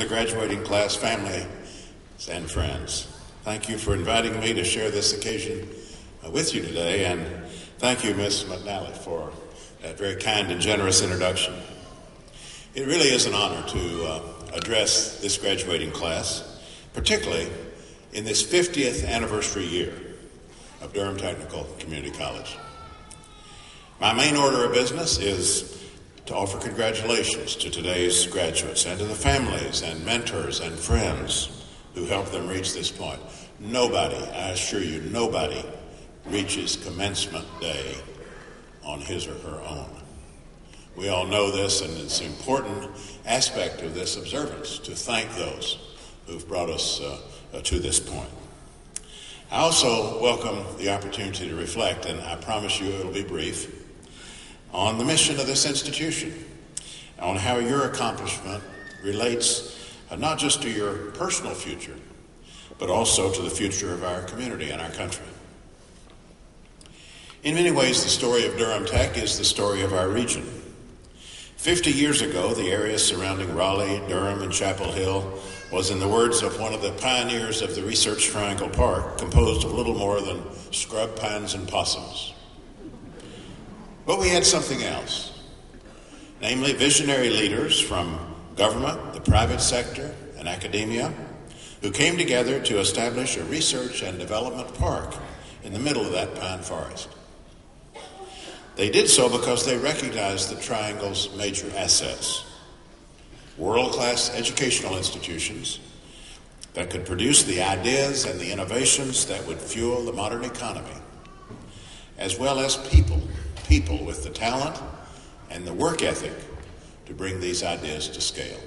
The graduating class, family, and friends. Thank you for inviting me to share this occasion with you today, and thank you, Ms. McNally, for that very kind and generous introduction. It really is an honor to address this graduating class, particularly in this 50th anniversary year of Durham Technical Community College. My main order of business is to offer congratulations to today's graduates and to the families and mentors and friends who helped them reach this point. Nobody, I assure you, nobody reaches commencement day on his or her own. We all know this, and it's an important aspect of this observance to thank those who've brought us to this point. I also welcome the opportunity to reflect, and I promise you it'll be brief, on the mission of this institution, on how your accomplishment relates not just to your personal future, but also to the future of our community and our country. In many ways, the story of Durham Tech is the story of our region. 50 years ago, the area surrounding Raleigh, Durham, and Chapel Hill was, in the words of one of the pioneers of the Research Triangle Park, composed of little more than scrub pines and possums. But we had something else, namely visionary leaders from government, the private sector, and academia, who came together to establish a research and development park in the middle of that pine forest. They did so because they recognized the Triangle's major assets: world-class educational institutions that could produce the ideas and the innovations that would fuel the modern economy, as well as people with the talent and the work ethic to bring these ideas to scale.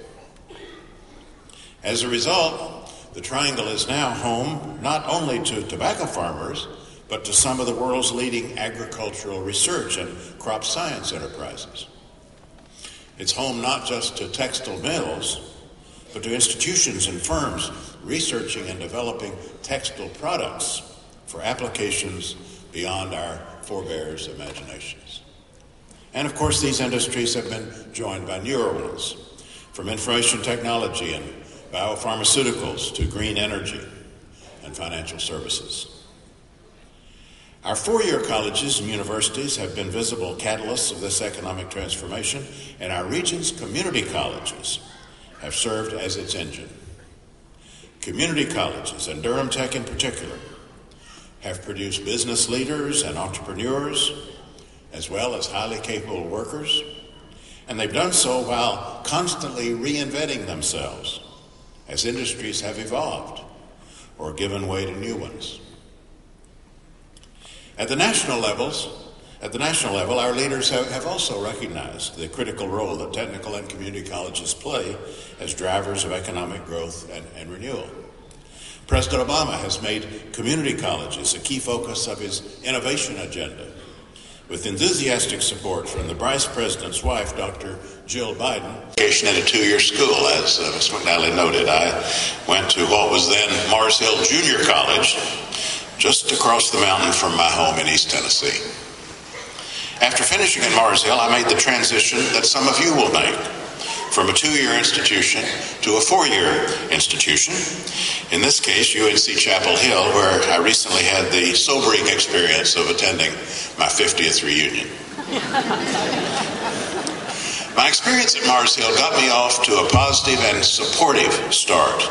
As a result, the Triangle is now home not only to tobacco farmers, but to some of the world's leading agricultural research and crop science enterprises. It's home not just to textile mills, but to institutions and firms researching and developing textile products for applications beyond our forebears' imaginations. And of course, these industries have been joined by newer ones, from information technology and biopharmaceuticals to green energy and financial services. Our four-year colleges and universities have been visible catalysts of this economic transformation, and our region's community colleges have served as its engine. Community colleges, and Durham Tech in particular, have produced business leaders and entrepreneurs, as well as highly capable workers, and they've done so while constantly reinventing themselves as industries have evolved or given way to new ones. At the national level, our leaders have also recognized the critical role that technical and community colleges play as drivers of economic growth and renewal. President Obama has made community colleges a key focus of his innovation agenda, with enthusiastic support from the Vice President's wife, Dr. Jill Biden. Education at a two-year school, as Ms. McNally noted. I went to what was then Mars Hill Junior College, just across the mountain from my home in East Tennessee. After finishing in Mars Hill, I made the transition that some of you will make, from a two-year institution to a four-year institution. In this case, UNC Chapel Hill, where I recently had the sobering experience of attending my 50th reunion. My experience at Mars Hill got me off to a positive and supportive start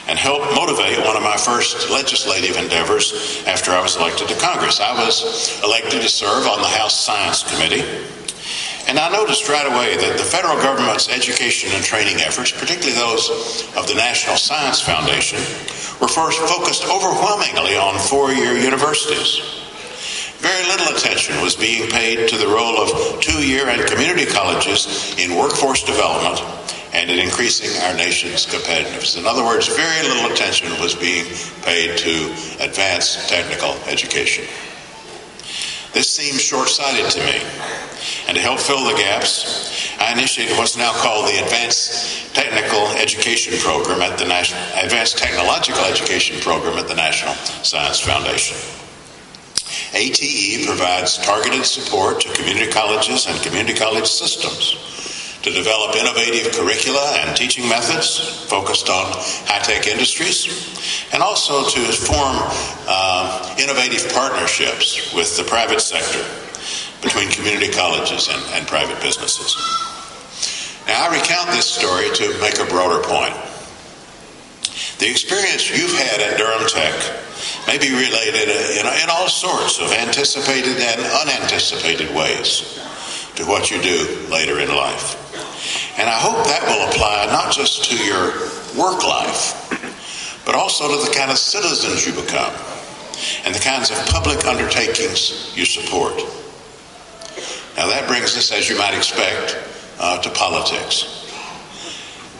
and helped motivate one of my first legislative endeavors after I was elected to Congress. I was elected to serve on the House Science Committee, and I noticed right away that the federal government's education and training efforts, particularly those of the National Science Foundation, were first focused overwhelmingly on four-year universities. Very little attention was being paid to the role of two-year and community colleges in workforce development and in increasing our nation's competitiveness. In other words, very little attention was being paid to advanced technical education. This seemed short-sighted to me, and to help fill the gaps, I initiated what's now called the Advanced Technological Education Program at the National Science Foundation. ATE provides targeted support to community colleges and community college systems to develop innovative curricula and teaching methods focused on high-tech industries, and also to form innovative partnerships with the private sector between community colleges and private businesses. Now, I recount this story to make a broader point. The experience you've had at Durham Tech may be related in all sorts of anticipated and unanticipated ways to what you do later in life. And I hope that will apply not just to your work life, but also to the kind of citizens you become and the kinds of public undertakings you support. Now that brings us, as you might expect, to politics.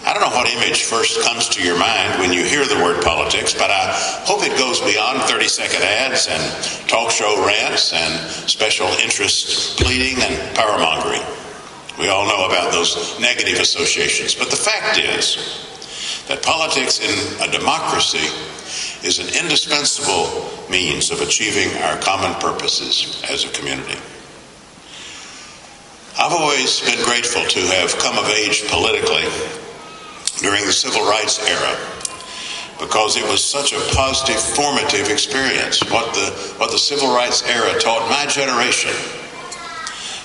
I don't know what image first comes to your mind when you hear the word politics, but I hope it goes beyond 30-second ads and talk show rants and special interest pleading and power-mongering. We all know about those negative associations. But the fact is that politics in a democracy is an indispensable means of achieving our common purposes as a community. I've always been grateful to have come of age politically during the civil rights era, because it was such a positive, formative experience. What the civil rights era taught my generation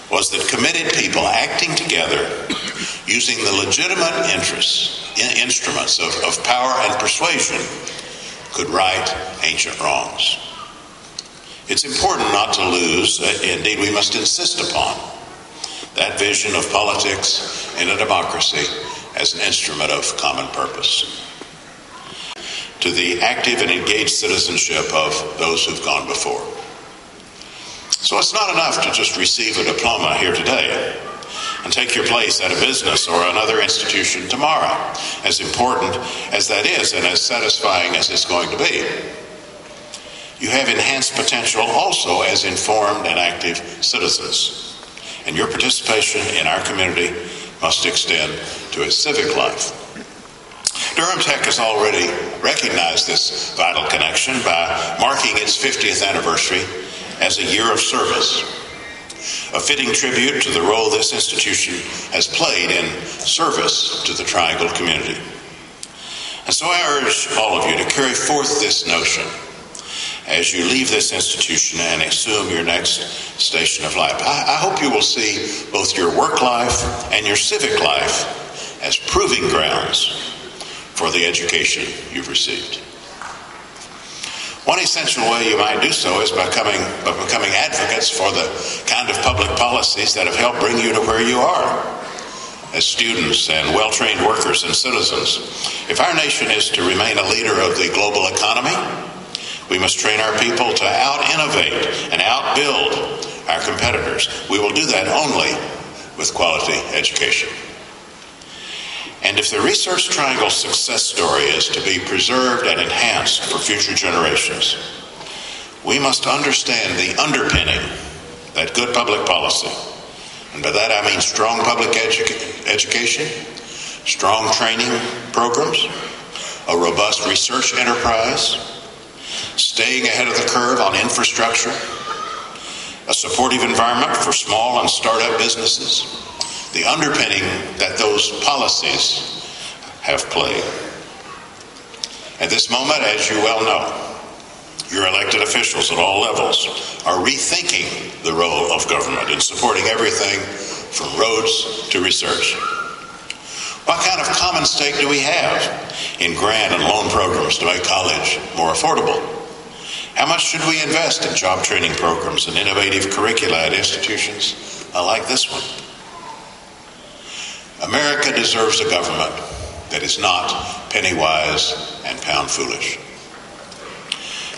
was that committed people acting together using the legitimate instruments of power and persuasion could right ancient wrongs. It's important not to lose, indeed we must insist upon, that vision of politics in a democracy as an instrument of common purpose, to the active and engaged citizenship of those who've gone before. So it's not enough to just receive a diploma here today and take your place at a business or another institution tomorrow, as important as that is and as satisfying as it's going to be. You have enhanced potential also as informed and active citizens, and your participation in our community must extend to its civic life. Durham Tech has already recognized this vital connection by marking its 50th anniversary as a year of service, a fitting tribute to the role this institution has played in service to the Triangle community. And so I urge all of you to carry forth this notion as you leave this institution and assume your next station of life. I hope you will see both your work life and your civic life as proving grounds for the education you've received. One essential way you might do so is by becoming advocates for the kind of public policies that have helped bring you to where you are as students and well-trained workers and citizens. If our nation is to remain a leader of the global economy, we must train our people to out-innovate and out-build our competitors. We will do that only with quality education. And if the Research Triangle success story is to be preserved and enhanced for future generations, we must understand the underpinning, that good public policy. And by that I mean strong public education, strong training programs, a robust research enterprise, staying ahead of the curve on infrastructure, a supportive environment for small and startup businesses, the underpinning that those policies have played. At this moment, as you well know, your elected officials at all levels are rethinking the role of government in supporting everything from roads to research. What kind of common stake do we have in grant and loan programs to make college more affordable? How much should we invest in job training programs and innovative curricula at institutions like this one? America deserves a government that is not penny-wise and pound-foolish.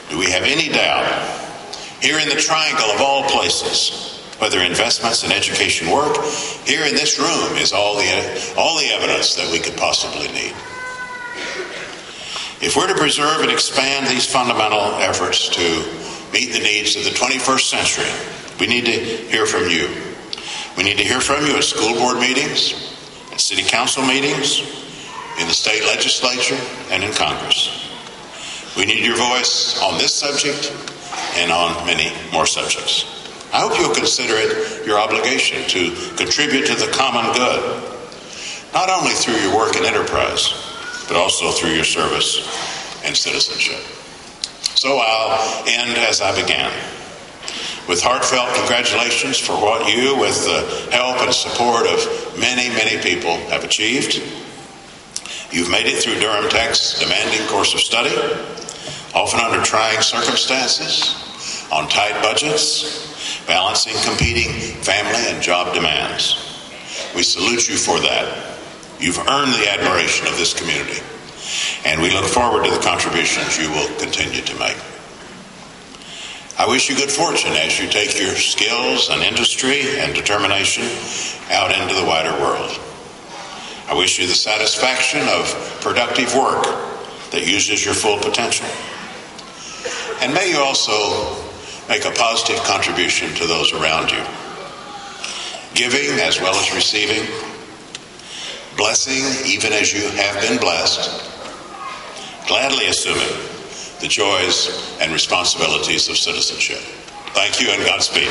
Do we have any doubt, here in the Triangle of all places, whether investments in education work, here in this room is all the evidence that we could possibly need. If we're to preserve and expand these fundamental efforts to meet the needs of the 21st century, we need to hear from you. We need to hear from you at school board meetings, at city council meetings, in the state legislature, and in Congress. We need your voice on this subject and on many more subjects. I hope you'll consider it your obligation to contribute to the common good not only through your work and enterprise, but also through your service and citizenship. So I'll end as I began, with heartfelt congratulations for what you, with the help and support of many, many people, have achieved. You've made it through Durham Tech's demanding course of study, often under trying circumstances, on tight budgets, balancing competing family and job demands. We salute you for that. You've earned the admiration of this community, and we look forward to the contributions you will continue to make. I wish you good fortune as you take your skills and industry and determination out into the wider world. I wish you the satisfaction of productive work that uses your full potential. And may you also make a positive contribution to those around you, giving as well as receiving, blessing even as you have been blessed, gladly assuming the joys and responsibilities of citizenship. Thank you and Godspeed.